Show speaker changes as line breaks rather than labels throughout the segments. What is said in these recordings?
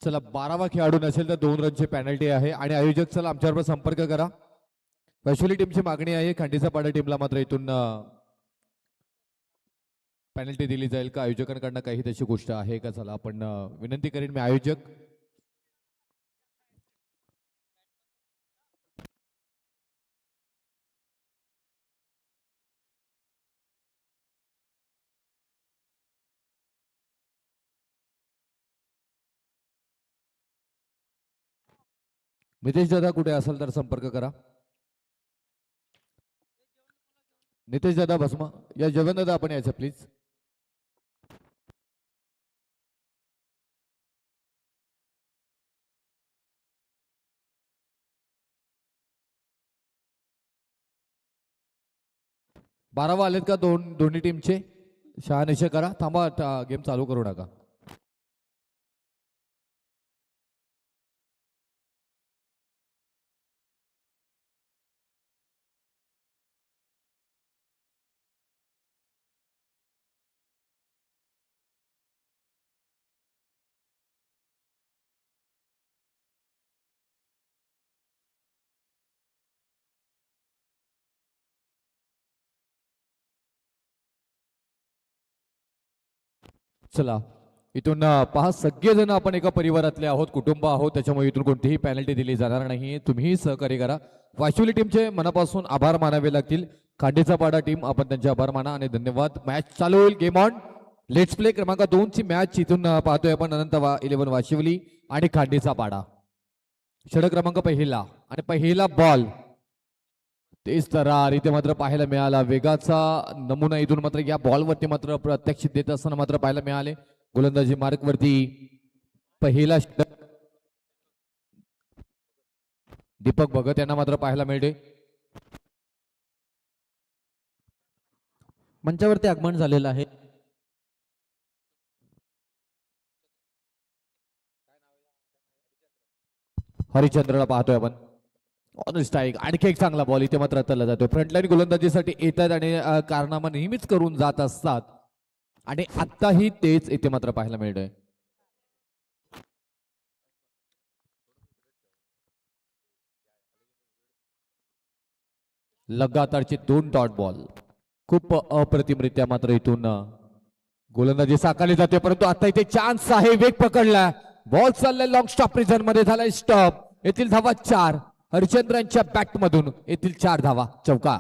चला 12वा खेळाडू नसेल तर 2 रनची पेनल्टी आहे आणि आयोजक चला आमच्याबरोबर संपर्क करा. वैशाली टीमची मागणी आहे, खंडीचा पाडा टीमला मात्र इथून पेनल्टी दिली जाईल का, आयोजकांकडनं काही त्याची गोष्ट आहे का? चला आपण विनंती करेन मी आयोजक नितेश दादा कुठे असेल तर संपर्क करा. नितेश दादा भस्मा या जगन दादा आपण यायचं प्लीज. बारावा आलेत का दोन्ही टीमचे? शहानिशा करा, थांबा गेम चालू करू नका. चला इथून पहा, सगळेजण आपण एका परिवारातले आहोत, कुटुंब आहोत, त्याच्यामुळे इथून कोणतीही पेनल्टी दिली जाणार नाही. तुम्ही सहकार्य करा. वाशिवली टीमचे मनापासून आभार मानावे लागतील. खांडेचा पाडा टीम आपण त्यांचे आभार माना आणि धन्यवाद. मॅच चालू होईल. Game on. लेट्स प्ले क्रमांक 2 ची मॅच इथून पाहतोय आपण. अनंत 11 वाशिवली आणि खांडेचा पाडा. षटक क्रमांक पहिला आणि पहिला बॉल. तेच तरार इथे मात्र पाहायला मिळाला. वेगाचा नमुना इथून मात्र या बॉलवरती मात्र प्रत्यक्षित देत असताना मात्र पाहायला मिळाले. गोलंदाजी मार्क वरती पहिला षटक दीपक भगत यांना मात्र पाहायला मिळते.
मंचावरती आगमन झालेलं आहे.
हरिचंद्रला पाहतोय आपण. On strike. आणखी एक चांगला बॉल इथे मात्र हाताळला जातोय. फ्रंटलाईन गोलंदाजीसाठी येतात आणि कारनामा नेहमीच करून जात असतात आणि आत्ताही तेच इथे मात्र पाहायला मिळतंय. लगातारचे 2 डॉट बॉल. खूप अप्रतिमरित्या मात्र इथून गोलंदाजी साकारली जाते, परंतु आता इथे चान्स आहे. वेग पकडला. बॉल चाललाय लॉंग स्टॉप रिझन मध्ये. झालाय स्टॉप. येथील धावा 4. हरिचंद्रांच्या बॅट मधून येथील 4 धावा. चौका.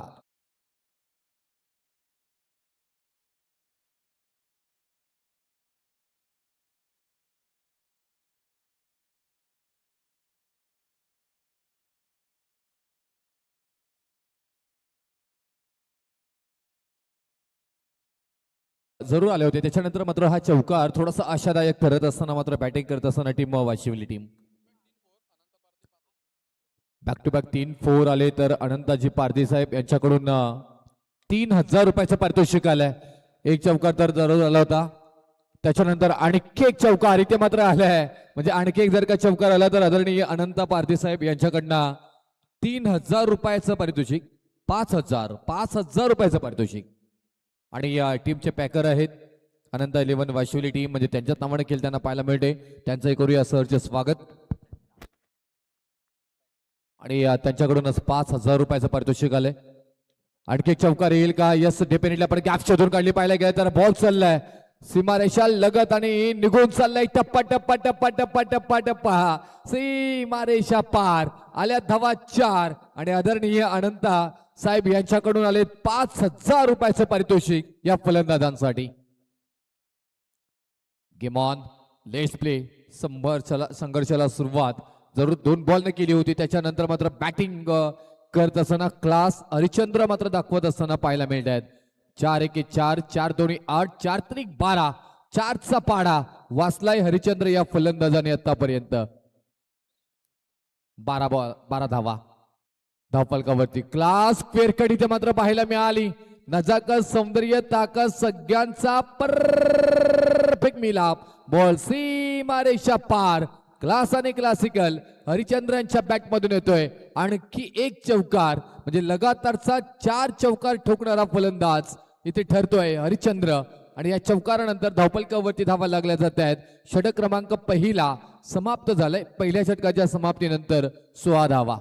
जरूर आले होते. त्याच्यानंतर मात्र हा चौकार थोडासा आशादायक ठरत असताना मात्र बॅटिंग करत असताना टीम वाशिवली टीम बॅक टू बॅक 3-4 आले. तर अनंताजी पारधी साहेब यांच्याकडून 3000 रुपयाचं पारितोषिक आलंय. एक चौकार तर जरूर आला होता. त्याच्यानंतर आणखी एक चौकार इथे मात्र आलाय. म्हणजे आणखी एक जर का चौकार आला तर आदरणीय अनंता पारधी साहेब यांच्याकडनं 3000 रुपयाचं पारितोषिक. 5000 रुपयाचं पारितोषिक. आणि या टीमचे पॅकर आहेत अनंत 11 वाशिवली टीम, म्हणजे त्यांच्याच नावाने खेळ त्यांना पाहायला मिळते. त्यांचंही करूया सहर्ष स्वागत. आणि त्यांच्याकडूनच 5000 रुपयाचं पारितोषिक आलंय. आणखी एक चौकार येईल का? यस, डेफिनेटली आपण गॅप शोधून काढली. पाहायला गेलं तर बॉल चाललाय सीमारेषा लगत आणि निघून चाललाय. टप्पा टप्पा टप्पा टप्पा टप्पा टप्पा सीमारेषा पार. आल्या धावा 4 आणि आदरणीय अनंता साहेब यांच्याकडून आले 5000 रुपयाचं पारितोषिक या फलंदाजांसाठी. Game on. Let's play. संघर्षाला सुरुवात जरूर 2 बॉलने केली होती. त्याच्यानंतर मात्र बॅटिंग करत असताना क्लास हरिचंद्र मात्र दाखवत असताना पाहायला मिळत आहेत. 4-1-4, 4-2 8, 4-3 12. 4चा पाडा वाचलाय हरिचंद्र या फलंदाजाने आतापर्यंत. 12 धावा धावफलकावरती. क्लास क्वेअरकट इथे मात्र पाहायला मिळाली. नजाकत, सौंदर्य, ताकद सगळ्यांचा परफेक्ट मिलाप. बॉल सीमारेषा पार. क्लास आणि क्लासिकल हरिचंद्रांच्या बॅट मधून येतोय. आणखी एक चौकार म्हणजे लगातारचा 4 चौकार ठोकणारा फलंदाज इथे ठरतोय हरिचंद्र. आणि या चौकारानंतर धावपलकावरती धावा लागल्या जात आहेत. षटक क्रमांक पहिला समाप्त झालाय. पहिल्या षटकाच्या समाप्तीनंतर 16 धावा.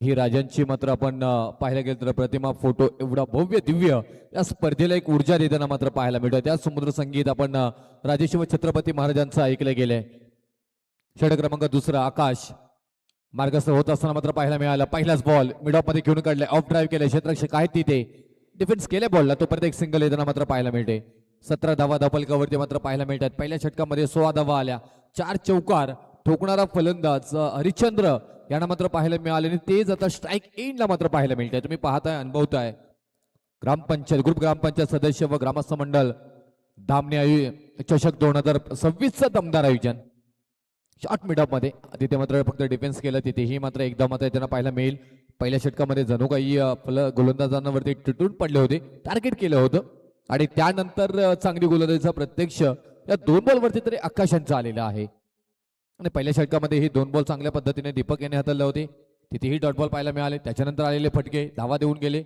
ही राजांची मात्र आपण पाहायला गेलं तर प्रतिमा फोटो एवढा भव्य दिव्य या स्पर्धेला एक ऊर्जा देताना मात्र पाहायला मिळतं. त्या समुद्र संगीत आपण राजेशिव छत्रपती महाराजांचं ऐकलं गेलंय. षटक क्रमांक दुसरा आकाश मार्गस्थ होत असताना मात्र पाहायला मिळालं. पहिलाच बॉल मिड ऑफ मध्ये घेऊन काढले, ऑफ ड्राईव्ह केले, क्षेत्ररक्षक आहेत तिथे डिफेन्स केले बॉलला, तो परत एक सिंगल येताना मात्र पाहायला मिळते. 17 धावा धावपलकावरती मात्र पाहायला मिळतात. पहिल्या षटकामध्ये 16 धावा आल्या. 4 चौकार ठोकणारा फलंदाज हरिश्चंद्र यांना मात्र पाहायला मिळाले आणि तेच आता स्ट्राईक एंडला मात्र पाहायला मिळतंय. तुम्ही पाहताय, अनुभवताय. ग्रामपंचायत ग्रुप ग्रामपंचायत सदस्य व ग्रामस्थ मंडळ धामणे चषक 2026चं दमदार आयोजन शॉर्ट मिड ऑफ मध्ये तिथे मात्र फक्त डिफेन्स केलं. तिथेही मात्र एकदा मात्र त्यांना पाहायला मिळेल. पहिल्या षटकामध्ये जणू काही गोलंदाजांवरती तुटून पडले होते, टार्गेट केलं होतं आणि त्यानंतर चांगली गोलंदाजीचा प्रत्यक्ष या 2 बॉलवरती तरी आकाशांचा आलेला आहे. आणि पहिल्या षटकामध्ये ही 2 बॉल चांगल्या पद्धतीने दीपक यांनी हाताळले होते. तिथेही डॉट बॉल पाहायला मिळाले. त्याच्यानंतर आलेले फटके धावा देऊन गेले.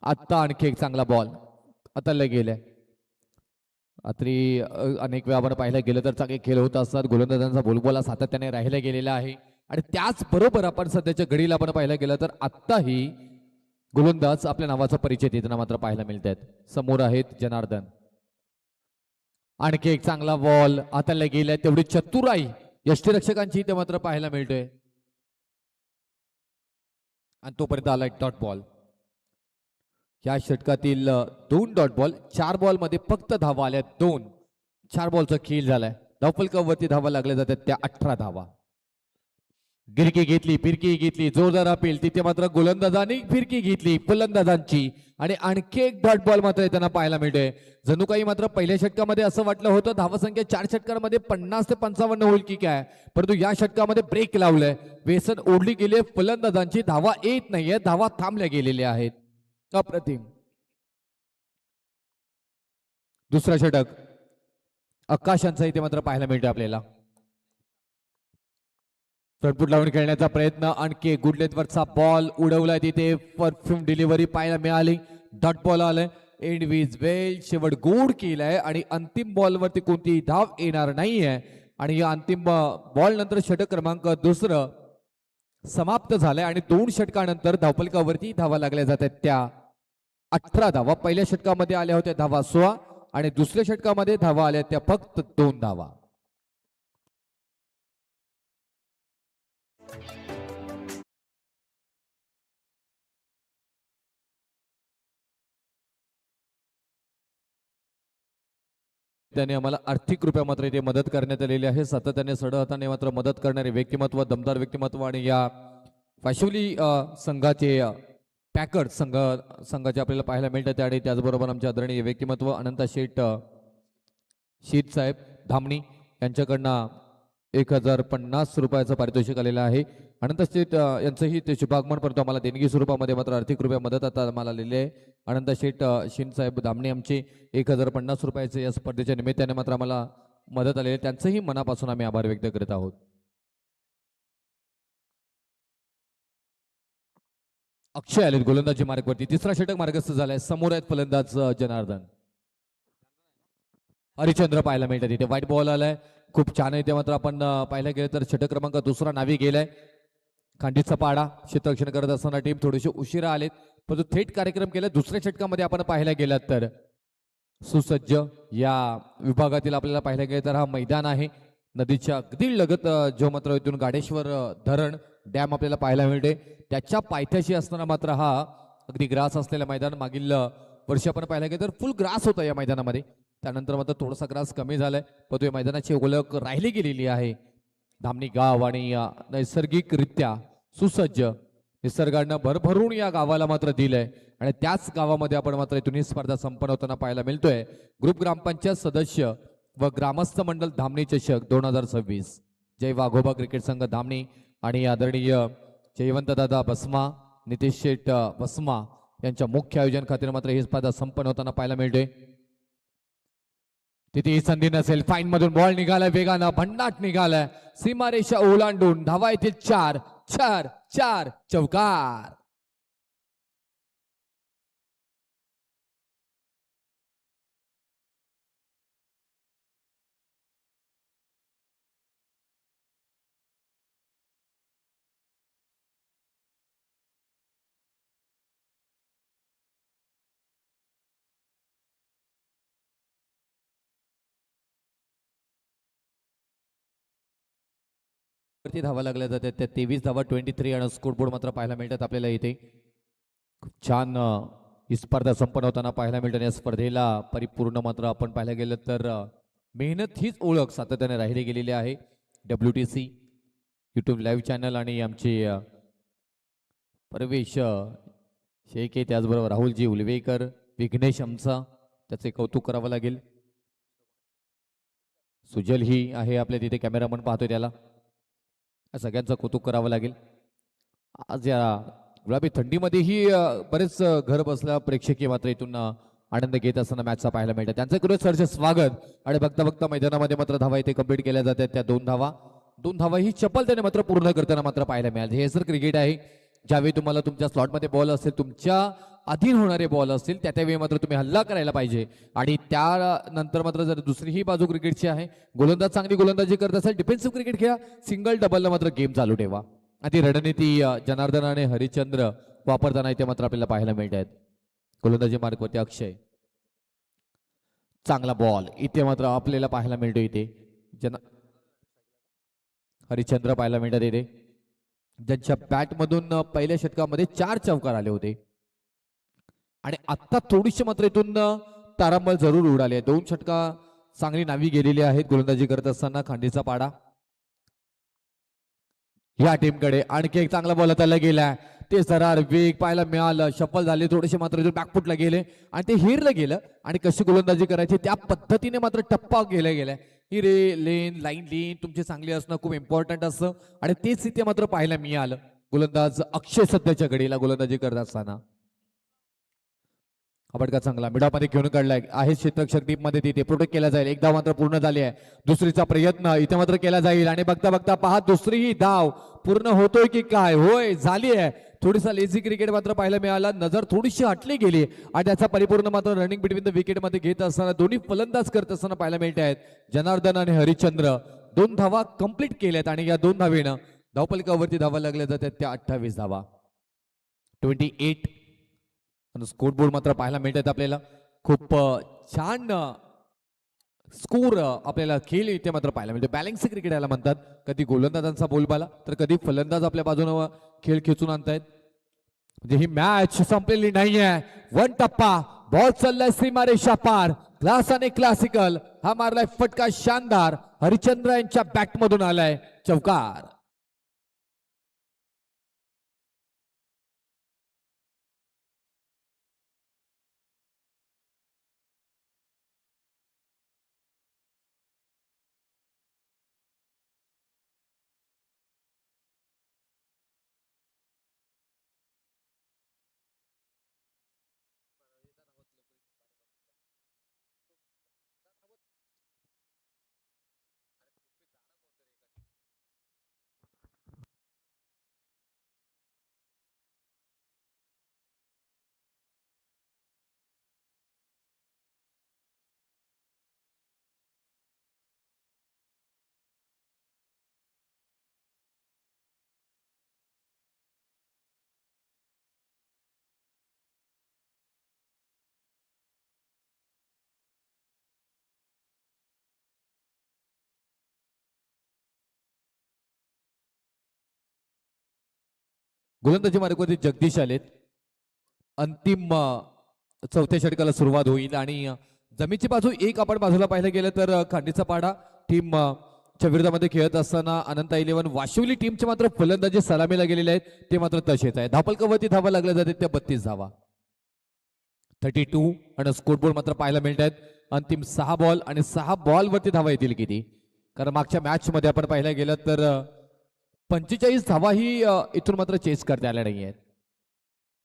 आत्ता आणखी एक चांगला बॉल हाताळला गेलाय. रात्री अनेक वेळा आपण पाहायला गेलं तर चांगले खेळ होत असतात. गोलंदाजांचा बोलबोला सातत्याने राहिला गेलेला आहे आणि त्याचबरोबर आपण सध्याच्या घडीला आपण पाहायला गेलं तर आत्ताही गोलंदाज आपल्या नावाचा परिचय देताना मात्र पाहायला मिळत आहेत. समोर आहेत जनार्दन. आणखी एक चांगला बॉल हाताला गेलाय. तेवढी चतुराई यष्टीरक्षकांची ते मात्र पाहायला मिळतोय आणि तोपर्यंत आलाय डॉट बॉल. या षटकातील 2 डॉट बॉल, 4 बॉल मध्ये फक्त धावा आल्या 2. 4 बॉलचा खेळ झालाय. धावपलकावरती धावा लागल्या जातात त्या 18 धावा. गिरकी घेतली, फिरकी घेतली, जोरदार अपील. तिथे मात्र गोलंदाजांनी फिरकी घेतली फलंदाजांची आणि आणखी एक डॉट बॉल मात्र त्यांना पाहायला मिळतोय. जणू काही मात्र पहिल्या षटकामध्ये असं वाटलं होतं धावसंख्या 4 षटकांमध्ये 50 ते 55 होईल की काय, परंतु या षटकामध्ये ब्रेक लावलंय. वेसन ओढली गेली फलंदाजांची. धावा येत नाहीये, धावा थांबल्या गेलेल्या आहेत. अप्रतिम. दुसरा षटक आकाशांचा इथे मात्र पाहायला मिळतं आपल्याला. फ्रंटफूट लावून खेळण्याचा प्रयत्न. आणखी गुडलेथवरचा बॉल उडवलाय. तिथे परफ्यूम डिलिव्हरी पाहायला मिळाली. डॉट बॉल आलाय. एंड विज वेल, शेवट गोड केलाय आणि अंतिम बॉलवरती कोणतीही धाव येणार नाहीये आणि या अंतिम बॉल नंतर षटक क्रमांक दुसरं समाप्त झालंय आणि 2 षटकानंतर धावपलकावरती धावा लागल्या जातात त्या 18 धावा. पहिल्या षटकामध्ये आल्या होत्या धावा 16 आणि दुसऱ्या षटकामध्ये धावा आल्या त्या फक्त 2 धावा. त्याने आम्हाला आर्थिक रूपया मात्र इथे मदत करण्यात आलेली आहे. सातत्याने सडहाताने मात्र मदत करणारे व्यक्तिमत्व, दमदार व्यक्तिमत्व आणि या वाशिवली संघाचे पॅकर्ड संघाचे आपल्याला पाहायला मिळतात आणि त्याचबरोबर आमचे आदरणीय व्यक्तिमत्व अनंता शेठ साहेब धामणी यांच्याकडनं 1050 रुपयाचं पारितोषिक आलेलं आहे. अनंत शेठ यांचंही ते शुभागमन, परंतु आम्हाला देणगी स्वरूपामध्ये मात्र आर्थिक रुपया मदत आता आम्हाला आलेली आहे. अनंत शेठ साहेब धामणे आमचे 1050 रुपयाचे या स्पर्धेच्या निमित्ताने मात्र आम्हाला मदत आलेली आहे. त्यांचंही मनापासून आम्ही आभार व्यक्त करत आहोत. अक्षय आले गोलंदाजी मार्गवरती. तिसरा षटक मार्गस्थ झालाय. समोर आहेत फलंदाज जनार्दन. हरिश्चंद्र पाहायला मिळतात. तिथे व्हाईट बॉल आलाय. खूप छान आहे ते मात्र आपण पाहायला गेलं तर षटक क्रमांक दुसरा नावी गेलाय. खांडीचा पाडा क्षेत्ररक्षण करत असताना टीम थोडीशी उशिरा आलेत, परंतु थेट कार्यक्रम केला. दुसऱ्या षटकामध्ये आपण पाहायला गेलात तर सुसज्ज या विभागातील आपल्याला पाहायला गेलं तर हा मैदान आहे. नदीच्या अगदी लगत जो मात्र इथून गाडेश्वर धरण डॅम आपल्याला पाहायला मिळते. त्याच्या पायथ्याशी असताना मात्र हा अगदी ग्रास असलेला मैदान. मागील वर्षी आपण पाहायला गेलं तर फुल ग्रास होता या मैदानामध्ये. त्यानंतर मात्र थोडासा ग्रास कमी झालाय, परंतु या मैदानाची ओळख राहिली गेलेली आहे. धामणी गाव आणि नैसर्गिकरित्या सुसज्ज निसर्गानं भरभरून या गावाला मात्र दिलंय आणि त्याच गावामध्ये आपण मात्र इथून ही स्पर्धा संपन्न होताना पाहायला मिळतोय. ग्रुप ग्रामपंचायत सदस्य व ग्रामस्थ मंडळ धामणी चषक 2026. जय वाघोबा क्रिकेट संघ धामणी आणि आदरणीय जयवंत दादा बसमा, नितीश शेठ बसमा यांच्या मुख्य आयोजन खातीर मात्र ही स्पर्धा संपन्न होताना पाहायला मिळते. तिथे ही संधी नसेल. फाईन मधून बॉल निघालाय वेगानं, भन्नाट निघालाय, सीमारेषा ओलांडून धावा येतील 4 4 4 चौकार. वरती धावा लागल्या जातात त्या 23 धावा 23 आणि स्कोरबोर्ड मात्र पाहायला मिळतात आपल्याला इथे. खूप छान ही स्पर्धा संपन्न होताना पाहायला मिळतात. या स्पर्धेला परिपूर्ण मात्र आपण पाहायला गेलं तर मेहनत हीच ओळख सातत्याने राहिली गेलेली आहे. WTC यूट्यूब लाईव्ह चॅनल आणि आमचे परवेश शेखे, त्याचबरोबर राहुलजी उलवेकर, विघ्नेश आमचा, त्याचे कौतुक करावं लागेल. सुजल ही आहे आपल्या तिथे, कॅमेरामन पाहतोय त्याला, सगळ्यांचं कौतुक करावं लागेल. आज या गुलाबी थंडीमध्येही बरेच घर बसल्या प्रेक्षकीय मात्र इथून आनंद घेत असताना मॅचचा पाहायला मिळतात. त्यांचं करूया सरचे स्वागत. आणि बघता बघता मैदानामध्ये मात्र धावा इथे कंप्लीट केल्या जातात. त्या 2 धावा ही चपल त्याने मात्र पूर्ण करताना मात्र पाहायला मिळाल. हे सर क्रिकेट आहे. ज्यावेळी तुम्हाला तुमच्या स्लॉटमध्ये बॉल असेल, तुमच्या अधीन होणारे बॉल असतील, त्यावेळी मात्र तुम्ही हल्ला करायला पाहिजे. आणि त्यानंतर मात्र जर दुसरी ही बाजू क्रिकेटची आहे, गोलंदाज चांगली गोलंदाजी करत असेल, डिफेन्सिव्ह क्रिकेट खेळा, सिंगल डबलला मात्र गेम चालू ठेवा. आणि ती रणनीती जनार्दन आणि हरिश्चंद्र वापरताना इथे मात्र आपल्याला पाहायला मिळत आहेत. गोलंदाजी मार्गवरती अक्षय, चांगला बॉल इथे मात्र आपल्याला पाहायला मिळतो. इथे हरिश्चंद्र पाहायला मिळतात इथे, ज्यांच्या बॅटमधून पहिल्या षटकामध्ये 4 चौकार आले होते. आणि आता थोडीशी मात्र इथून तारांबळ जरूर उडाले. 2 षटका चांगली नावी गेलेली आहेत गोलंदाजी करत असताना. खांडीचा पाडा या टीमकडे, आणखी एक चांगला बॉल त्याला गेलाय, ते सरार वेग पाहायला मिळालं. शफल झाले थोडेसे मात्र इथून बॅकफुटला गेले आणि ते हिरलं गेलं. आणि कशी गोलंदाजी करायची त्या पद्धतीने मात्र टप्पा गेलाय. ही रे लेन लाईन लेन तुमची चांगली असणं खूप इम्पॉर्टंट असतं आणि तेच इथे मात्र पाहायला मिळालं. गोलंदाज अक्षय सध्याच्या घडीला गोलंदाजी करत असताना का चांगला मिडामध्ये घेऊन काढलाय आहे. क्षेत्ररक्षक टीम मध्ये तिथे प्रोटेक्ट केला जाईल. एक धाव मात्र पूर्ण झाली आहे. दुसरीचा प्रयत्न इथे मात्र केला जाईल आणि बघता बघता पहा दुसरीही धाव पूर्ण होतोय की काय? होय, झाली आहे. थोडीसा लेझी क्रिकेट मात्र पाहायला मिळाला. नजर थोडीशी हटली गेली आणि त्याचा परिपूर्ण मात्र रनिंग बिटवीन द विकेट मध्ये घेत असताना दोन्ही फलंदाज करत असताना पाहायला मिळत आहेत. जनार्दन आणि हरिश्चंद्र 2 धावा कंप्लीट केल्यात आणि या 2 धावेनं धावपलकावरती धावा लागल्या जातात त्या 28 धावा. 28 स्कोरबोर्ड मात्र पाहायला मिळतात आपल्याला. खूप छान स्कोर आपल्याला खेळ इथे मात्र पाहायला मिळतो. बॅलन्स क्रिकेट याला म्हणतात. कधी गोलंदाजांचा बोलबाला तर कधी फलंदाज आपल्या बाजूने खेळ खेचून आणतायत. म्हणजे ही मॅच संपलेली नाहीये. 1 टप्पा बॉल चाललाय सीमारेषा पार. क्लास आणि क्लासिकल हा मारलाय फटका शानदार. हरिश्चंद्र यांच्या बॅट मधून आलाय चौकार. गोलंदाजी मार्गावरती जगदीश आलेत. अंतिम चौथ्या षटकाला सुरुवात होईल आणि जमीनची बाजू एक आपण बाजूला पाहिलं गेलं तर खांडीचा पाडा टीम च्या विरोधामध्ये खेळत असताना अनंता 11 वाशिवली टीमचे मात्र फलंदाजी सलामीला गेलेले आहेत ते मात्र तसेच आहे. धावफलकावरती धावा लागल्या जातात त्या 32 धावा. 32 आणि स्कोरबोर्ड मात्र पाहायला मिळत आहेत. अंतिम 6 बॉल आणि 6 बॉल वरती धावा येतील किती, कारण मागच्या मॅच मध्ये आपण पाहायला गेलं तर 45 धावा ही इथून मात्र चेस करता आल्या नाही आहेत.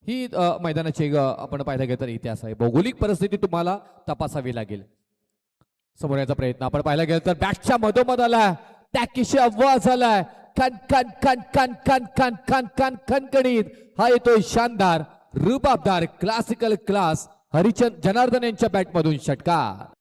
ही मैदानाची आपण पाहायला गेलं तर इतिहास आहे. भौगोलिक परिस्थिती तुम्हाला तपासावी लागेल. समोर याचा प्रयत्न आपण पाहायला गेलं तर बॅटच्या मधोमध आलाय, टॅकीशी आवाज आलाय, कन कन कन कन कन कन कन कन खणखणीत हा येतोय शानदार रुबाबदार क्लासिकल क्लास हरिचंद जनार्दन यांच्या बॅटमधून षटकार.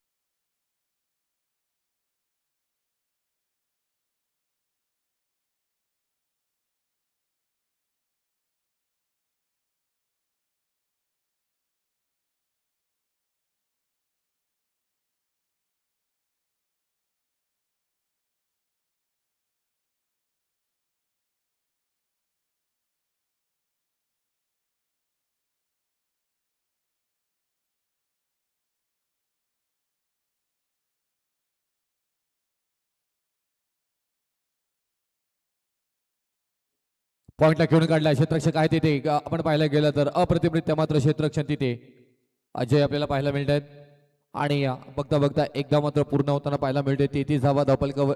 पॉइंटला घेऊन काढला क्षेत्ररक्षक आहे तिथे. आपण पाहायला गेलं तर अप्रतिमरित्या मात्र क्षेत्ररक्षण तिथे अजय आपल्याला पाहायला मिळत आहेत. आणि बघता बघता एकदा मात्र पूर्ण होताना पाहायला मिळते 33 धावा धावफलकावर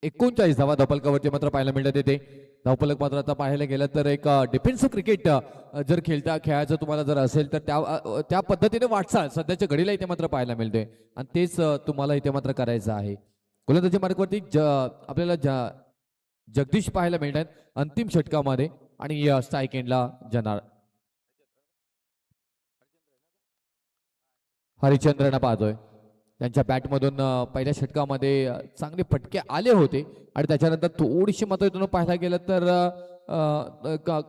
39 धावा धावफलकावरती मात्र पाहायला मिळत येते. धावफलक मात्र आता पाहायला गेलं तर एक डिफेन्सिव्ह क्रिकेट जर खेळायचं तुम्हाला जर असेल तर त्या पद्धतीने वाटचाल सध्याच्या घडीला इथे मात्र पाहायला मिळते आणि तेच तुम्हाला इथे मात्र करायचं आहे. गोलंदाजी मार्गावरती आपल्याला जगदीश पाहायला मिळतात अंतिम षटकामध्ये आणि स्ट्राईक एंडला हरिचंद्रना पाहतोय. त्यांच्या बॅटमधून पहिल्या षटकामध्ये चांगले फटके आले होते आणि त्याच्यानंतर थोडीशी मात्र इथून पाहायला गेलं तर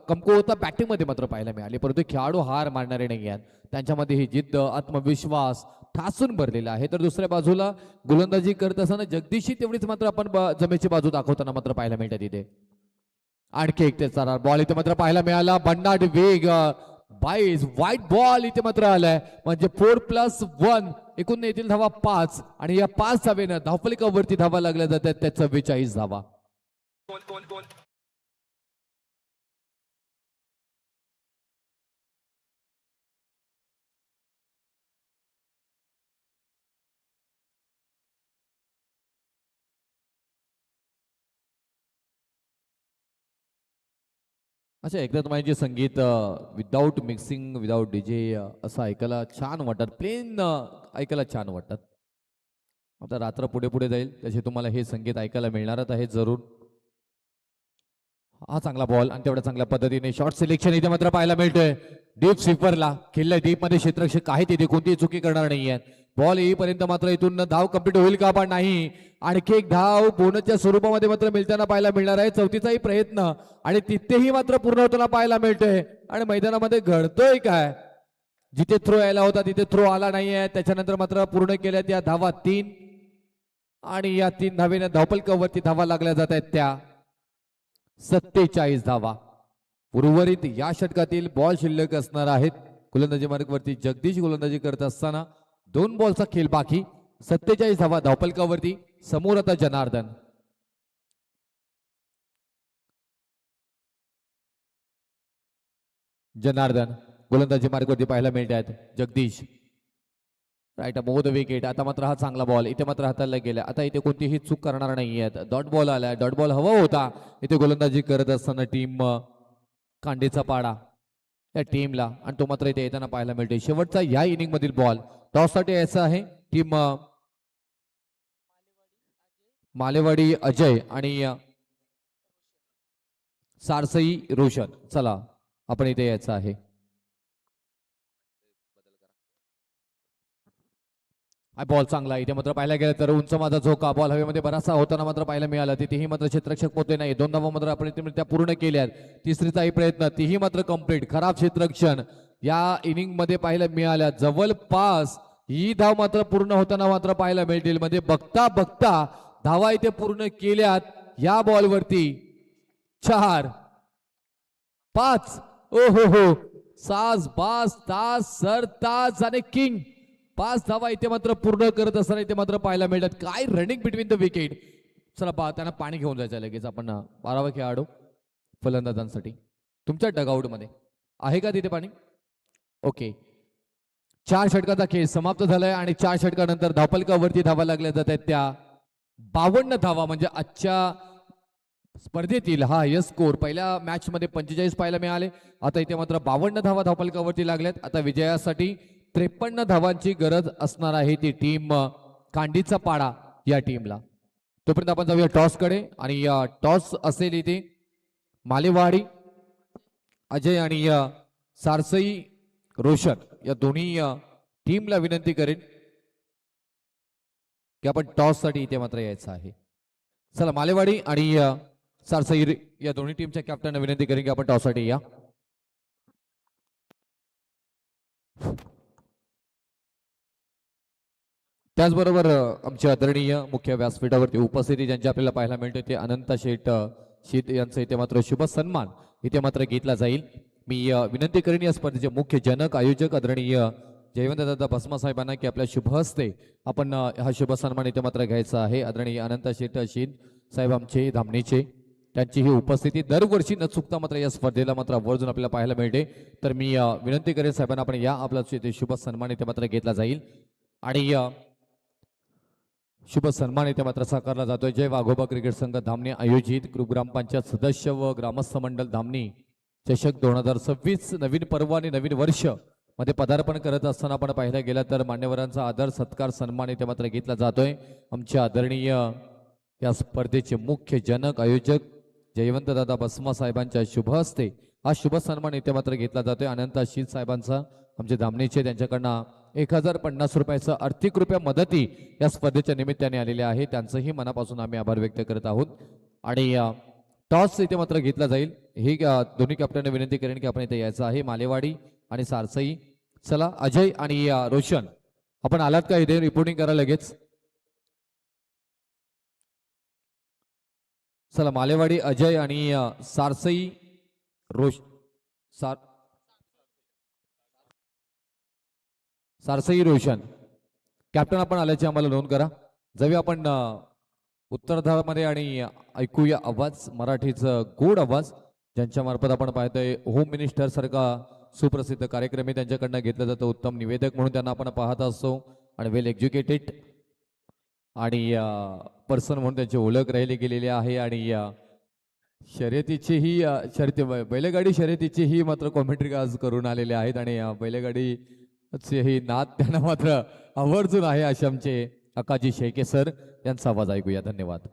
कमकुवत बॅटिंगमध्ये मात्र पाहायला मिळाले, परंतु खेळाडू हार मारणारे नाही आहेत. त्यांच्यामध्ये ही जिद्द आत्मविश्वास ठासून भरलेला आहे. तर दुसऱ्या बाजूला गोलंदाजी करत असताना जगदीशही तेवढीच मात्र आपण जमेची बाजू दाखवताना मात्र पाहायला मिळतात इथे. आणखी एक त्याचा बॉल इथे मात्र पाहायला मिळाला. भन्नाट वेग 22 व्हाईट बॉल इथे मात्र आलाय, म्हणजे 4+1 एकूण येथील धावा 5 आणि या 5 धावेनं धावफलकावरती धावा लागल्या जातात त्या 44 धावा. अच्छा, एकदा तुम्हाला जे संगीत विदाऊट मिक्सिंग विदाऊट डीजे असं ऐकायला छान वाटतात, प्लेन ऐकायला छान वाटतात. आता रात्र पुढे पुढे जाईल तसे तुम्हाला हे संगीत ऐकायला मिळणारच आहे जरूर. हा चांगला बॉल आणि तेवढ्या चांगल्या पद्धतीने शॉर्ट सिलेक्शन इथे मात्र पाहायला मिळतोय. डीप स्वीपरला खेळलाय, डीप मध्ये क्षेत्ररक्षक आहे तिथे कोणतीही चुकी करणार नाहीये. बॉल येईपर्यंत मात्र इथून धाव कंप्लीट होईल का पण नाही. आणखी एक धाव बोनसच्या स्वरूपामध्ये मात्र मिळताना पाहायला मिळणार आहे. 34चाही प्रयत्न आणि तिथेही मात्र पूर्ण होताना पाहायला मिळतोय. आणि मैदानामध्ये घडतोय काय, जिथे थ्रो यायला होता तिथे थ्रो आला नाहीये. त्याच्यानंतर मात्र पूर्ण केल्यात या धावा 3 आणि या 3 धावेने धावफलकावरती धावा लागल्या जात आहेत त्या 47 धावा. उर्वरित या षटकातील बॉल शिल्लक असणार आहेत. गोलंदाजी मार्गावरती जगदीश गोलंदाजी करत असताना 2 बॉलचा खेळ बाकी. 47 धावा धावफलकावरती. समोर आता जनार्दन. गोलंदाजी मार्गावरती पाहायला मिळत आहेत. जगदीश राईट मोद विकेट. आता मात्र हा चांगला बॉल इथे मात्र हाताला गेला. आता इथे कोणतीही चूक करणार नाहीयेत. डॉट बॉल आलाय, डॉट बॉल हवा होता इथे गोलंदाजी करत असताना टीम कांडेचा पाडा या टीमला, आणि तो मात्र इथे येताना पाहायला मिळते. शेवटचा या इनिंग मधील बॉल टॉससाठी यायचा आहे टीम मालेवाडी अजय आणि सारसई रोशन. चला आपण इथे यायचं आहे. बॉल चांगला इथे मात्र पाहायला गेलं तर उंच माझा झोका बॉल हवेमध्ये बराचसा होताना मात्र पाहायला मिळाला. तिथेही मात्र क्षेत्ररक्षक पोहोचले नाही. 2 धावा मात्र आपण त्या पूर्ण केल्यात. तिसरीचाही प्रयत्न तीही मात्र कंप्लीट. खराब क्षेत्ररक्षण या इनिंग मध्ये पाहायला मिळाल्या. जवळपास ही धाव मात्र पूर्ण होताना मात्र पाहायला मिळतील. म्हणजे बघता बघता धावा इथे पूर्ण केल्यात या बॉलवरती. 4 5 ओ हो साज बाज तास सर ताज आणि किंग 5 धावा इथे मात्र पूर्ण करत असताना इथे मात्र पाहायला मिळतात. काय रनिंग बिटवीन द विकेट. चला त्यांना पाणी घेऊन जायचं लगेच. आपण 12वा खेळाडू फलंदाजांसाठी तुमच्या डगआउटमध्ये आहे का तिथे पाणी? ओके. 4 षटकाचा खेळ समाप्त झालाय आणि 4 षटकानंतर धावफलकावरती धावा लागल्या जात आहेत त्या 52 धावा, म्हणजे आजच्या स्पर्धेतील हा हायस्ट स्कोर. पहिल्या मॅच मध्ये 45 पाहायला मिळाले, आता इथे मात्र 52 धावा धावफलकावरती लागल्यात. आता विजयासाठी 53 धावांची गरज असणार आहे ती टीम कांडीचा पाडा या टीमला. तोपर्यंत आपण जाऊया टॉस कडे आणि टॉस असेल इथे मालेवाडी अजय आणि सारसई रोशन या दोन्ही टीमला विनंती करेन की आपण टॉस साठी इथे मात्र यायचं आहे. चला मालेवाडी आणि सारसई या दोन्ही टीमच्या कॅप्टनना विनंती करेन की आपण टॉस साठी या. त्याचबरोबर आमचे आदरणीय मुख्य व्यासपीठावरती उपस्थिती ज्यांची आपल्याला पाहायला मिळते ते अनंत शेठ शीत यांचं इथे मात्र शुभ सन्मान इथे मात्र घेतला जाईल. मी विनंती करेन या स्पर्धेचे मुख्य जनक आयोजक आदरणीय जयवंतदादा भस्मा साहेबांना की आपल्या शुभ हस्ते आपण हा शुभ सन्मान इथे मात्र घ्यायचा आहे. आदरणीय अनंत शेठ शीत साहेब आमचे धामणीचे, त्यांची ही उपस्थिती दरवर्षी न चुकता मात्र या स्पर्धेला मात्र आवर्जून आपल्याला पाहायला मिळते. तर मी विनंती करेन साहेबांना आपण या आपला शुभ सन्मान इथे मात्र घेतला जाईल आणि शुभ सन्मान इथे मात्र साकारला जातोय. जय वाघोबा क्रिकेट संघ धामणी आयोजित ग्रामपंचायत सदस्य व ग्रामस्थ मंडळ धामणी चषक 2026 नवीन पर्व आणि नवीन वर्ष मध्ये पदार्पण करत असताना आपण पाहिलं गेलं तर मान्यवरांचा आदर सत्कार सन्मान इथे मात्र घेतला जातोय. आमच्या आदरणीय या स्पर्धेचे मुख्य जनक आयोजक जयवंतदादा भस्मा साहेबांच्या शुभ हस्ते हा शुभ सन्मान इथे मात्र घेतला जातोय. अनंत शीत साहेबांचा आमचे धामणीचे त्यांच्याकडनं 1050 रुपयाचं आर्थिक रुपया मदती या स्पर्धेच्या निमित्ताने आलेले आहे. त्यांचंही मनापासून आम्ही आभार व्यक्त करत आहोत. आणि टॉस इथे मात्र घेतला जाईल. ही दोन्ही कॅप्टनने विनंती करेन की आपण इथे यायचं आहे. मालेवाडी आणि सारसई. चला अजय आणि रोशन आपण आलात का इथे रिपोर्टिंग करा लगेच. चला मालेवाडी अजय आणि सारसई सारसई रोशन कॅप्टन आपण आल्याची आम्हाला नोंद करा. जाऊया आपण उत्तरार्धामध्ये आणि ऐकूया आवाज मराठीचा गोड आवाज ज्यांच्या मार्फत आपण पाहतोय होम मिनिस्टर सारखा सुप्रसिद्ध कार्यक्रम त्यांच्याकडनं घेतला जातो. उत्तम निवेदक म्हणून त्यांना आपण पाहत असतो आणि वेल एज्युकेटेड आणि पर्सन म्हणून त्यांची ओळख राहिली गेलेली आहे. आणि शर्यतीची ही बैलगाडी शर्यतीची ही मात्र कॉमेंट्री आज करून आलेले आहेत आणि बैलगाडी ही नाद त्यांना मात्र आवर्जून आहे. असे आमचे अकाजी शेके सर यांचा आवाज ऐकूया. धन्यवाद.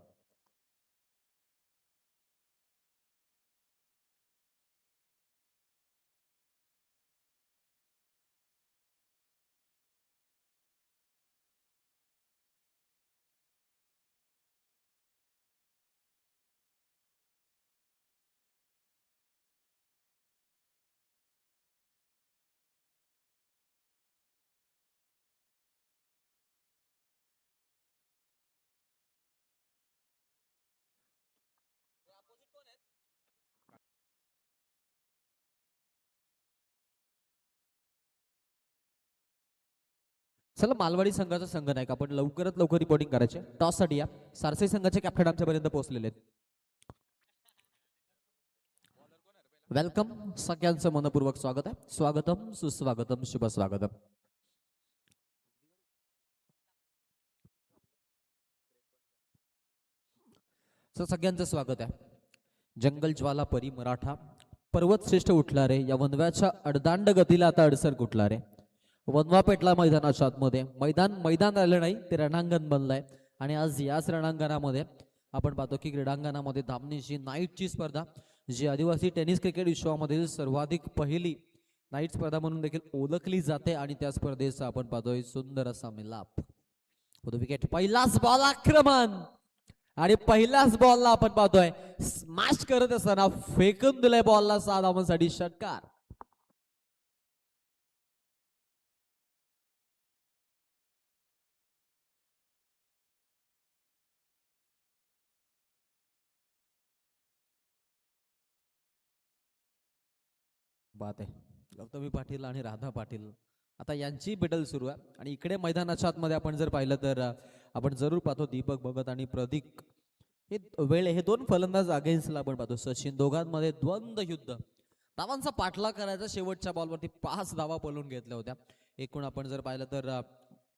चला मालवाडी संघाचा संघ नाही का आपण लवकरात लवकर रिपोर्टिंग करायचे. टॉस साठी या. सारसई संघाचे कॅप्टन आमच्यापर्यंत पोहोचलेले आहेत. वेलकम सगळ्यांचं मनपूर्वक स्वागत आहे. स्वागतम सुस्वागतम शुभ स्वागतम. सगळ्यांचं स्वागत आहे. जंगल ज्वाला परी मराठा पर्वत श्रेष्ठ उठला रे या वनव्याच्या अडदांड गतीला आता अडसर कुठला रे. वनवा पेटला मैदानाच्या आतमध्ये. मैदान राहिलं नाही ते रणांगण बनलंय आणि आज याच रणांगणामध्ये आपण पाहतो की क्रीडांगणामध्ये धामणीची नाईटची स्पर्धा जी आदिवासी टेनिस क्रिकेट विश्वामधील सर्वाधिक पहिली नाईट स्पर्धा म्हणून देखील ओळखली जाते आणि त्या स्पर्धेचा आपण पाहतोय सुंदर असा मिलाप. विकेट पहिलाच बॉल आक्रमण आणि पहिल्याच बॉलला आपण पाहतोय स्मॅश करत असताना फेकून दिलाय बॉलला 6 धावांसाठी षटकार. बात आहे. गौतमी पाटील आणि राधा पाटील आता यांची बेटल सुरू आहे आणि इकडे मैदानाच्या आतमध्ये आपण जर पाहिलं तर आपण जरूर पाहतो दीपक भगत आणि प्रदीप हे वेळ हे दोन फलंदाज अगेन्स्टला आपण पाहतो सचिन, दोघांमध्ये द्वंद्व युद्ध. धावांचा पाठलाग करायचा, शेवटच्या बॉलवरती 5 धावा पळून घेतल्या होत्या. एकूण आपण जर पाहिलं तर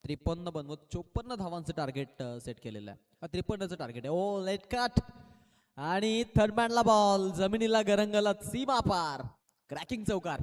53 बनवत 54 धावांचं टार्गेट सेट केलेलं आहे. 53चं टार्गेट आहे. ओ लेट कट आणि थर्ड मॅनला बॉल, जमिनीला गरंगला सीमा पार, क्रॅकिंग चौकार.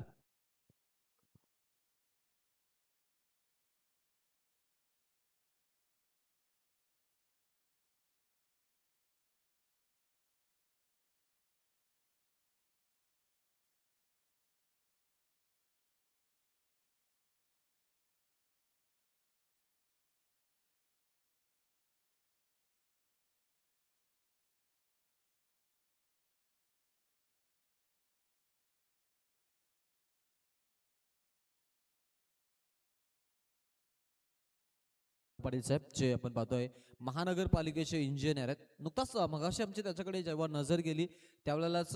पाटील साहेब जे आपण पाहतोय महानगरपालिकेचे इंजिनियर आहेत. नुकताच मगाशी आमची त्याच्याकडे जेव्हा नजर गेली त्यावेळेलाच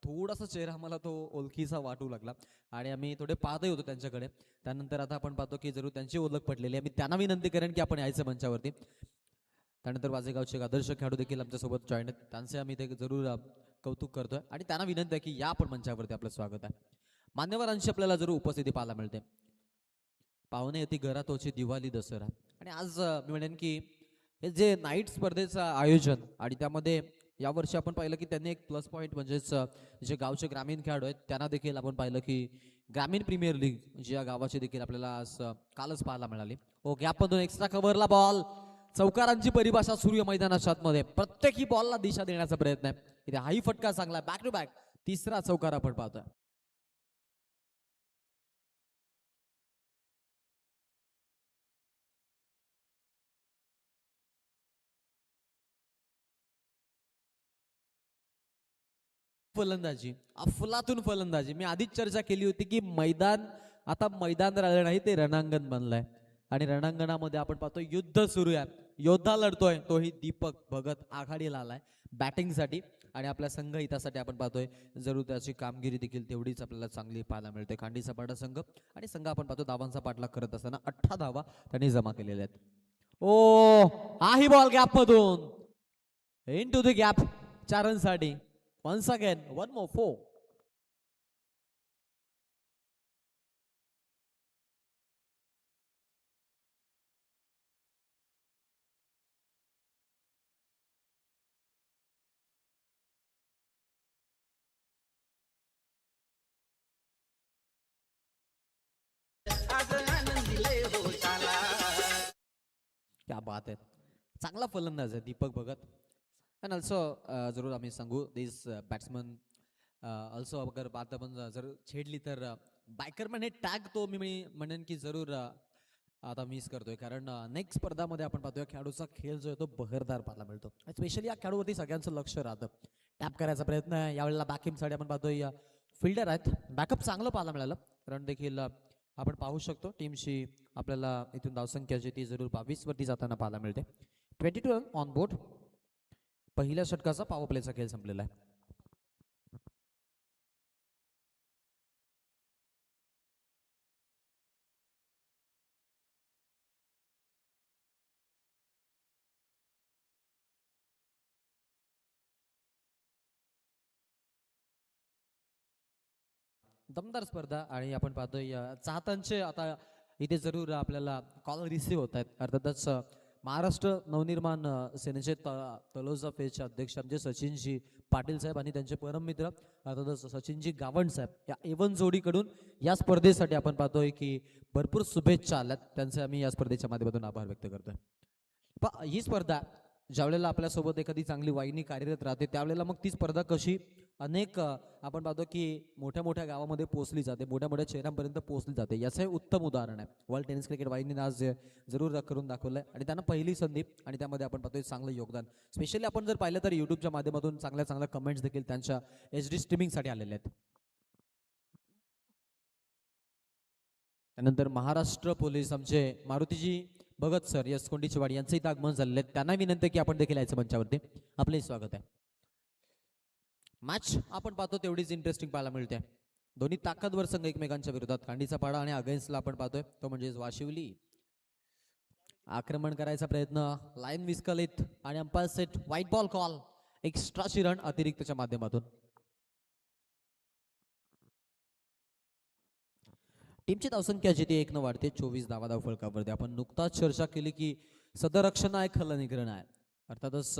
थोडासा चेहरा आम्हाला तो ओळखीचा वाटू लागला आणि आम्ही थोडे पाहतही होतो त्यांच्याकडे. त्यानंतर आता आपण पाहतो की जरूर त्यांची ओळख पडलेली आहे. मी त्यांना विनंती करेन की आपण यायचं मंचावरती. त्यानंतर वाजेगावचे एक आदर्श खेळाडू देखील आमच्यासोबत जॉईन आहेत. त्यांचे आम्ही ते जरूर कौतुक करतोय आणि त्यांना विनंती आहे की या आपण मंचावरती आपलं स्वागत आहे. मान्यवरांची आपल्याला जरूर उपस्थिती पाहायला मिळते. पाहुणे येते घरात होची दिवाळी दसरा आणि आज मी म्हणेन की हे जे नाईट स्पर्धेचं आयोजन आणि त्यामध्ये यावर्षी आपण पाहिलं की त्यांनी एक प्लस पॉईंट म्हणजेच जे गावचे ग्रामीण खेळाडू आहेत त्यांना देखील आपण पाहिलं की ग्रामीण प्रीमियर लीग जी या गावाची देखील आपल्याला आज कालच पाहायला मिळाली. ओ गॅपमधून एक्स्ट्रा कव्हरला बॉल, चौकारांची परिभाषा सुरू आहे मैदानाच्या आतमध्ये. प्रत्येकी बॉलला दिशा देण्याचा प्रयत्न आहे. इथे हाही फटका चांगला, बॅक टू बॅक तिसरा चौकार आपण पाहतोय. फलंदाजी, अफलातून फलंदाजी. मी आधीच चर्चा केली होती की मैदान आता मैदान राहिलं नाही, ते रणांगण बनलंय आणि रणांगणामध्ये आपण पाहतो युद्ध सुरू आहे. योद्धा लढतोय, तोही दीपक भगत आघाडीला आलाय बॅटिंगसाठी आणि आपल्या संघ हितासाठी आपण पाहतोय जरूर त्याची कामगिरी देखील तेवढीच आपल्याला चांगली पाहायला मिळते. खांडीचा पाडा संघ आणि संघ आपण पाहतो धावांचा पाठलाग करत असताना 18 धावा त्यांनी जमा केलेल्या आहेत. ओ हाही बॉल गॅप मधून इन टू द गॅप 4 रनसाठी. Once again, one more 4. क्या बात आहे. चांगला फलंदाज आहे दीपक भगत. अँड ऑल्सो जरूर आम्ही सांगू दिस बॅट्समन ऑल्सो अगर बात आपण जर छेडली तर बायकरमॅन हे टॅग तो मी म्हणेन की जरूर आता मिस करतोय. कारण नेक्स्ट स्पर्धामध्ये आपण पाहतोय खेळाडूचा खेळ जो आहे तो बहरदार पाहायला मिळतो. स्पेशली या खेळाडूवरती सगळ्यांचं लक्ष राहतं. टॅप करायचा प्रयत्न आहे यावेळेला. बॅकअपसाठी आपण पाहतोय फिल्डर आहेत, बॅकअप चांगलं पाहायला मिळालं. रन देखील आपण पाहू शकतो टीमशी आपल्याला इथून धावसंख्या जी ती जरूर 22 वरती जाताना पाहायला मिळते. 22 रन ऑन बोर्ड. पहिल्या षटकाचा पॉवर प्लेचा खेळ संपलेला आहे. दमदार स्पर्धा आणि आपण पाहतोय चाहत्यांचे आता इथे जरूर आपल्याला कॉल रिसीव्ह होत आहेत. अर्थातच महाराष्ट्र नवनिर्माण सेनेचे तलोजा फेजचे अध्यक्ष म्हणजे सचिनजी पाटील साहेब आणि त्यांचे परममित्र अर्थातच सचिनजी गावंड साहेब या एवन जोडीकडून या स्पर्धेसाठी आपण पाहतोय की भरपूर शुभेच्छा आल्यात. त्यांचे आम्ही या स्पर्धेच्या माध्यमातून आभार व्यक्त करतोय. ही स्पर्धा ज्यावेळेला आपल्यासोबत एखादी चांगली वाहिनी कार्यरत राहते त्यावेळेला मग ती स्पर्धा कशी अनेक आपण पाहतो की मोठ्या मोठ्या गावामध्ये पोहोचली जाते, मोठ्या मोठ्या शहरांपर्यंत पोहोचली जाते. याचं हे उत्तम उदाहरण आहे. वर्ल्ड टेनिस क्रिकेट वाहिनीने आज जरूर करून दाखवलंय आणि त्यांना पहिली संधी आणि त्यामध्ये आपण पाहतोय चांगलं योगदान. स्पेशली आपण जर पाहिलं तर युट्यूबच्या माध्यमातून चांगल्या चांगल्या कमेंट्स देखील त्यांच्या HD स्ट्रीमिंगसाठी आलेल्या आहेत. त्यानंतर महाराष्ट्र पोलीस आमचे मारुतीजी भगत सर यस कोंडीचेवाडी यांचं इथं आगमन झालेलं आहे. त्यांना विनंती की आपण देखील यायचं मंचावरती. आपलंही स्वागत आहे. मॅच आपण पाहतो तेवढीच इंटरेस्टिंग पाहायला मिळते. दोन्ही ताकदवर संघ एकमेकांच्या विरोधात. खांडीचा पाडा आणि अगेन्स्टला आपण पाहतोय तो म्हणजे वाशिवली. आक्रमण करायचा प्रयत्न, लाईन विस्कलित आणि umpire set wide ball call. एक्स्ट्राची रन अतिरिक्तच्या माध्यमातून. टीमची धावसंख्या जिथे 1 न वाढते 24 धावा फलकावरती. आपण नुकताच चर्चा केली की सदरक्षण आहे खलनिग्रहण आहे. अर्थातच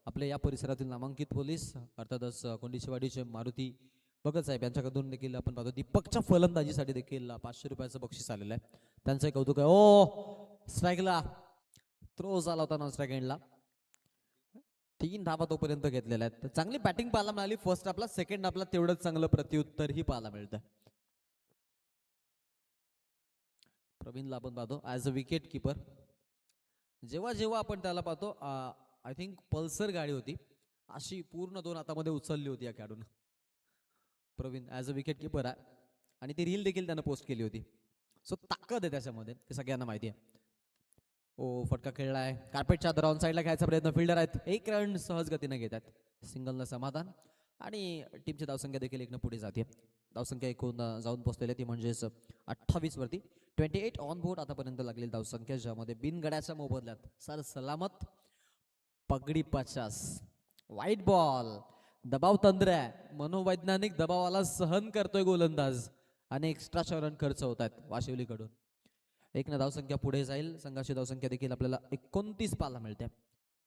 आपल्या या परिसरातील नामांकित पोलीस अर्थातच कोंडिचेवाडीचे मारुती भगत साहेब यांच्याकडून देखील आपण पाहतो दीपकच्या फलंदाजीसाठी देखील 500 रुपयाचं बक्षीस आलेलं आहे. त्यांचं कौतुक आहे. ओ स्ट्राईकला थ्रो झाला होता नॉन स्ट्राईक एंडला. 3 धावा तोपर्यंत घेतलेल्या आहेत. चांगली बॅटिंग पाहायला मिळाली फर्स्ट हाफला. सेकंड हाफला तेवढंच चांगलं प्रत्युत्तरही पाहायला मिळतं. प्रवीणला आपण पाहतो ॲज अ विकेट किपर. जेव्हा जेव्हा आपण त्याला पाहतो आय थिंक पल्सर गाडी होती अशी पूर्ण 2 हातामध्ये उचलली होती या खेळाडून. Praveen as a wicket keeper आहे आणि ती रील देखील त्यानं पोस्ट केली होती. सो ताकद आहे त्याच्यामध्ये हे सगळ्यांना माहिती आहे. ओ फटका खेळलाय कार्पेटच्या आधार ऑन साईडला घ्यायचा प्रयत्न. फिल्डर आहेत 1 रन सहज गतीने घेतात. सिंगलनं समाधान आणि टीमची धावसंख्या देखील 1 न पुढे जाते. धावसंख्या एकूण जाऊन पोहोचलेली ती म्हणजेच 28 वरती. 28 ऑन बोर्ड आतापर्यंत लागलेली धावसंख्या ज्यामध्ये बिनगड्याच्या मोबदल्यात सर सलामत पगडी 50. वाईट बॉल दबाव तंत्र आहे. मनोवैज्ञानिक दबावाला सहन करतोय गोलंदाज आणि एक्स्ट्राच्या रन खर्च होत आहेत वाशिवलीकडून. 1 न धावसंख्या पुढे जाईल. संघाची धावसंख्या देखील आपल्याला 29 पाहायला मिळते.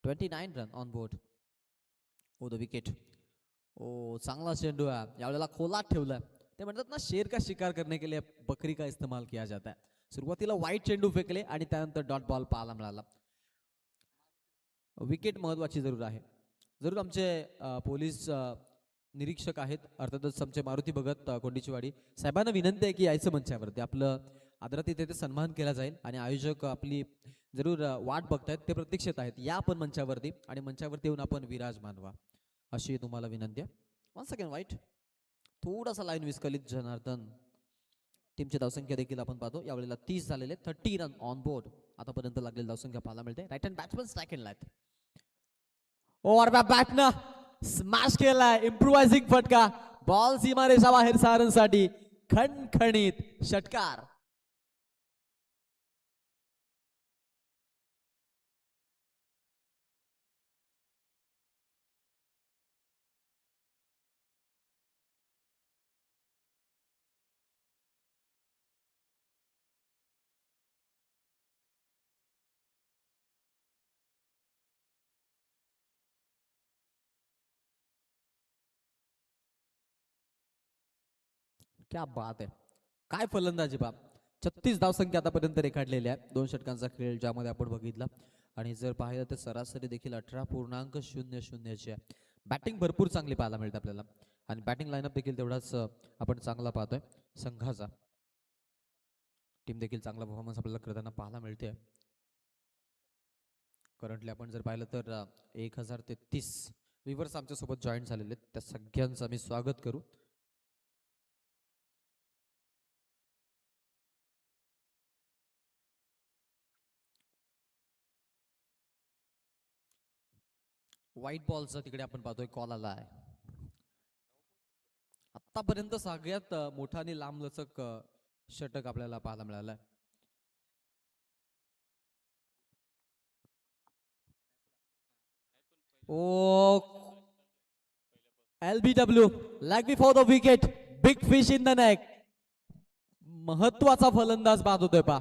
29 run on board. Oh the wicket. Oh चांगला चेंडू आहे यावेळेला खोलात ठेवलाय. ते म्हणतात ना शेर का शिकार करने के लिए बकरी का इस्तेमाल किया जाता है. सुरुवातीला वाईट चेंडू फेकले आणि त्यानंतर डॉट बॉल पाहायला मिळाला. विकेट महत्वाची जरूर आहे. जरूर आमचे पोलीस निरीक्षक आहेत अर्थातच आमचे मारुती भगत कोंडिचेवाडी साहेबांना विनंती आहे की यायचं मंचावरती. आपलं आदरातिथ्य सन्मान केला जाईल आणि आयोजक आपली जरूर वाट बघतायत. ते प्रतीक्षेत आहेत. या आपण मंचावरती आणि मंचावरती येऊन आपण विराजमान व्हा अशी तुम्हाला विनंती आहे. 1 सेकंड वाईट थोडासा लाईन विस्कलित जनार्दन. टीमची धावसंख्या देखील आपण पाहतो यावेळेला 30 झालेले. 30 रन ऑन बोर्ड आतापर्यंत लागलेली धावसंख्या पाहायला मिळते. राईट हँड बॅट्समन स्ट्राईक एंडला आहेत. ओव्हर बॅटनं स्मॅश केलाय. इम्प्रोवायझिंग फटका. बॉल सीमारेषा बाहेर सारंगसाठी खणखणीत षटकार. क्या बात आहे. काय फलंदाजी बाप. 36 धावसंख्या आतापर्यंत रेखाटलेल्या आहे. 2 षटकांचा खेळ ज्यामध्ये आपण बघितला आणि जर पाहिलं तर सरासरी देखील 18.00 आहे. बॅटिंग भरपूर चांगली पाहायला मिळते आपल्याला आणि बॅटिंग लाईनअप देखील तेवढाच आपण चांगला पाहतोय संघाचा. टीम देखील चांगला परफॉर्मन्स आपल्याला करताना पाहायला मिळते. करंटली आपण जर पाहिलं तर 1033 व्ह्यूअर्स आमच्या सोबत जॉईन झालेले आहेत. त्या सगळ्यांचं आम्ही स्वागत करू. व्हाईट बॉलचा तिकडे आपण पाहतोय कॉल आला आहे. आतापर्यंत सगळ्यात मोठा आणि लांबलचक षटक आपल्याला पाहायला मिळालाय. ओ LBW lag before the wicket. Big fish in the neck. महत्वाचा फलंदाज बाद होतोय पा.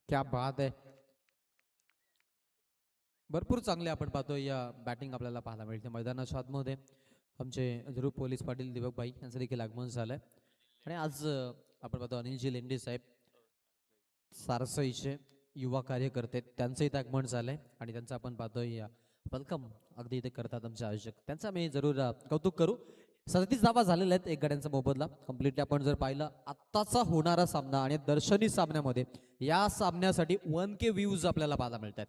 क्या बात आहे. भरपूर चांगले आपण पाहतोय या बॅटिंग आपल्याला पाहायला मिळते मैदानाच्या आतमध्ये. आमचे जरूर पोलीस पाटील दीपक भाई यांचं देखील आगमन झालंय आणि आज आपण पाहतो अनिलजी लेंडे साहेब सारसईचे युवा कार्यकर्ते त्यांचं इथे आगमन झालंय आणि त्यांचं आपण पाहतोय वेलकम अगदी इथे करतात आमचे आयोजक. त्यांचं आम्ही जरूर कौतुक करू. 37 धावा झालेल्या आहेत 1 गड्यांचा मोबदला कम्प्लिटली. आपण जर पाहिलं आत्ताचा होणारा सामना आणि दर्शनी सामन्यामध्ये या सामन्यासाठी 1K व्ह्यूज आपल्याला पाहायला मिळतात.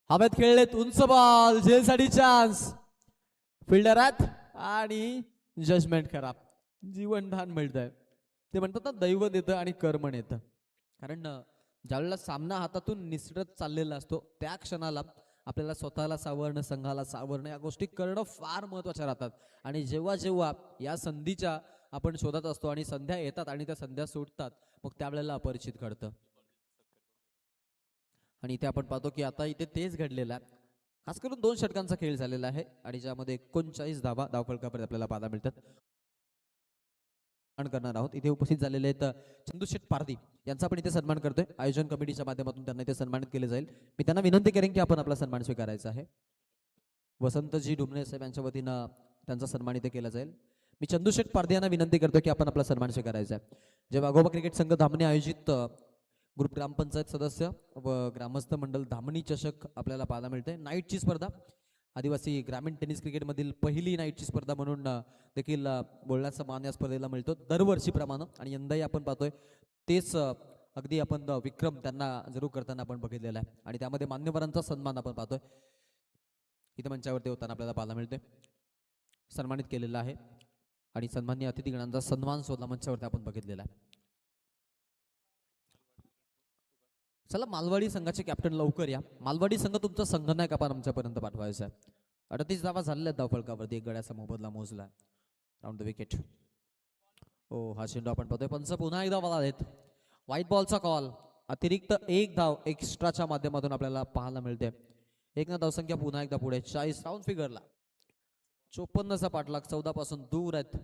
हवेत खेळलेत उंच बॉल झेलसाठी चान्स फिल्डर आहेत आणि जजमेंट खराब जीवनदान मिळतंय ते म्हणतात ना दैवत येतं आणि कर्मण येतं कारण ज्यावेळेला सामना हातातून निसटत चाललेला असतो त्या क्षणाला आपल्याला स्वतःला सावरणं संघाला सावरणं या गोष्टी करणं फार महत्त्वाच्या राहतात आणि जेव्हा जेव्हा या संधीच्या आपण शोधत असतो आणि संध्या येतात आणि त्या संध्या सुटतात मग त्यावेळेला अपरिचित घडतं आणि इथे आपण पाहतो की आता इथे तेच घडलेलं आहे खास करून 2 षटकांचा खेळ झालेला आहे आणि ज्यामध्ये 39 धावा धावफलकापर्यंत आपल्याला पाहायला मिळतात करणार आहोत इथे उपस्थित झालेले आहेत चंदू शेठ पारदी यांचा आपण इथे सन्मान करतोय आयोजन कमिटीच्या माध्यमातून त्यांना इथे सन्मानित केले जाईल मी त्यांना विनंती करेन की आपण आपला सन्मान स्वीकारायचा आहे वसंतजी डुमणे साहेब यांच्या वतीनं त्यांचा सन्मान इथे केला जाईल मी चंदू शेठ पारदी यांना विनंती करतो की आपण आपला सन्मान स्वीकारायचा आहे जे वाघोबा क्रिकेट संघ धामणी आयोजित ग्रुप ग्रामपंचायत सदस्य व ग्रामस्थ मंडळ धामणी चषक आपल्याला पाहायला मिळते नाईटची स्पर्धा आदिवासी ग्रामीण टेनिस क्रिकेटमधील पहिली नाईटची स्पर्धा म्हणून देखील बोलण्याचा मान या स्पर्धेला मिळतो दरवर्षीप्रमाणे आणि यंदाही आपण पाहतोय तेच अगदी आपण विक्रम त्यांना जरूर करताना आपण बघितलेला आहे आणि त्यामध्ये मान्यवरांचा सन्मान आपण पाहतोय इथं मंचावरती होताना आपल्याला पाहायला मिळते सन्मानित केलेला आहे आणि सन्माननीय अतिथीगणांचा सन्मान सुद्धा मंचावरती आपण बघितलेला आहे चला मालवाडी संघाचे कॅप्टन लवकर या मालवाडी संघ तुमचा संघनायक आपण आमच्यापर्यंत पाठवायचा आहे 38 धावा झालेल्या धावफलकावरती एक गड्याचा मोबदला मोजला राऊंड द विकेट ओ हा चेंडू आपण पाहतोय पंच पुन्हा एकदा बॉल आहेत व्हाईट बॉलचा कॉल अतिरिक्त एक धाव एक्स्ट्राच्या माध्यमातून आपल्याला पाहायला मिळते एक ना धावसंख्या पुन्हा एकदा पुढे 40 राऊंड फिगरला 54चा पाठलाग 14 पासून दूर आहेत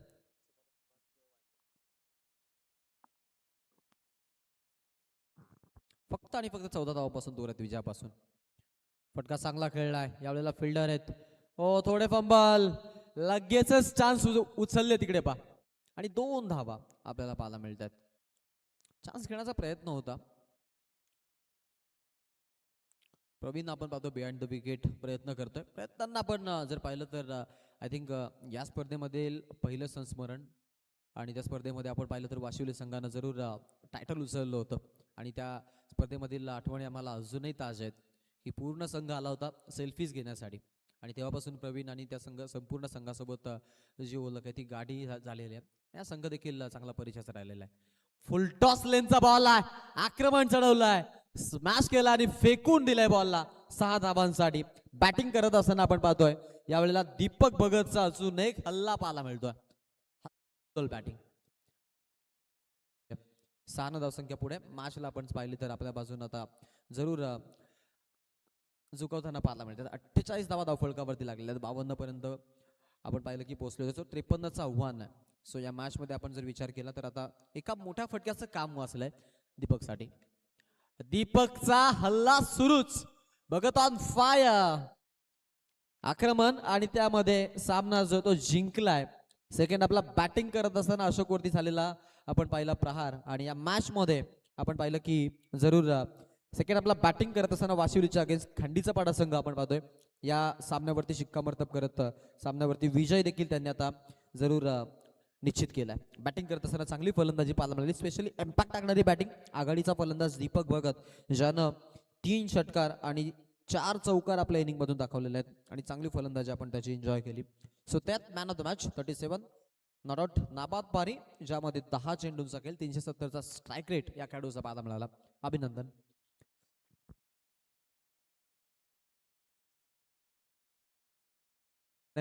फक्त आणि फक्त 14 धावापासून दूर आहेत विजयापासून फटका चांगला खेळलाय यावेळेला फिल्डर आहेत ओ थोडे फंबल लगेचच चान्स उचलले तिकडे पा आणि 2 धावा आपल्याला पाहायला मिळतात चान्स घेण्याचा प्रयत्न होता प्रवीण आपण पाहतो बिहाइंड द विकेट प्रयत्न करतोय प्रयत्नांना आपण जर पाहिलं तर आय थिंक या स्पर्धेमध्ये पहिलं संस्मरण आणि त्या स्पर्धेमध्ये आपण पाहिलं तर वाशिवली संघानं जरूर टायटल उचललं होतं आणि त्या स्पर्धेमधील आठवणी आम्हाला अजूनही ताज्या आहेत की पूर्ण संघ आला होता सेल्फीज घेण्यासाठी आणि तेव्हापासून प्रवीण आणि त्या संपूर्ण संघासोबत जी ओळख आहे ती गाडी झालेली आहे या संघ देखील चांगला परिचयाचा राहिलेला आहे फुल टॉस लेनचा बॉल आहे आक्रमण चढवलाय स्मॅश केला आणि फेकून दिलाय बॉलला 6 धावांसाठी बॅटिंग करत असताना आपण पाहतोय यावेळेला दीपक भगतचा अजून एक हल्ला पाहायला मिळतोय बॅटिंग 6 धावसंख्या पुढे मॅचला आपण पाहिली तर आपल्या बाजूने आता जरूर झुकवताना पाहायला मिळतात 48 धावा धावफलकावरती लागलेल्या 52 पर्यंत आपण पाहिलं की पोहोचलो होतो 53चं आव्हान आहे सो या मॅच मध्ये आपण जर विचार केला तर आता एका मोठ्या फटक्याचं काम वाचलंय दीपकसाठी दीपकचा हल्ला सुरूच बघत ऑन फायर आक्रमण आणि त्यामध्ये सामना जो तो जिंकलाय सेकंड आपला बॅटिंग करत असताना अशोक वरती झालेला आपण पाहिला प्रहार आणि या मॅच मध्ये आपण पाहिलं की जरूर सेकंड आपला बॅटिंग करत असताना वाशिवलीच्या अगेन्स्ट खंडीचा पाडा संघ आपण पाहतोय या सामन्यावरती शिक्कामोर्तब करत सामन्यावरती विजय देखील त्यांनी आता जरूर निश्चित केलाय बॅटिंग करत असताना चांगली फलंदाजी पाहायला मिळाली स्पेशली इम्पॅक्ट टाकणारी बॅटिंग आघाडीचा फलंदाज दीपक भगत ज्यानं 3 षटकार आणि 4 चौकार आपल्या इनिंग मधून दाखवलेले आहेत आणि चांगली फलंदाजी आपण त्याची एन्जॉय केली सो त्यात man of the match 37 not out नाबाद पारी ज्यामध्ये 10 चेंडूंचा खेळ 370चा स्ट्राईक रेट या खेळाडूचा पाहायला मिळाला अभिनंदन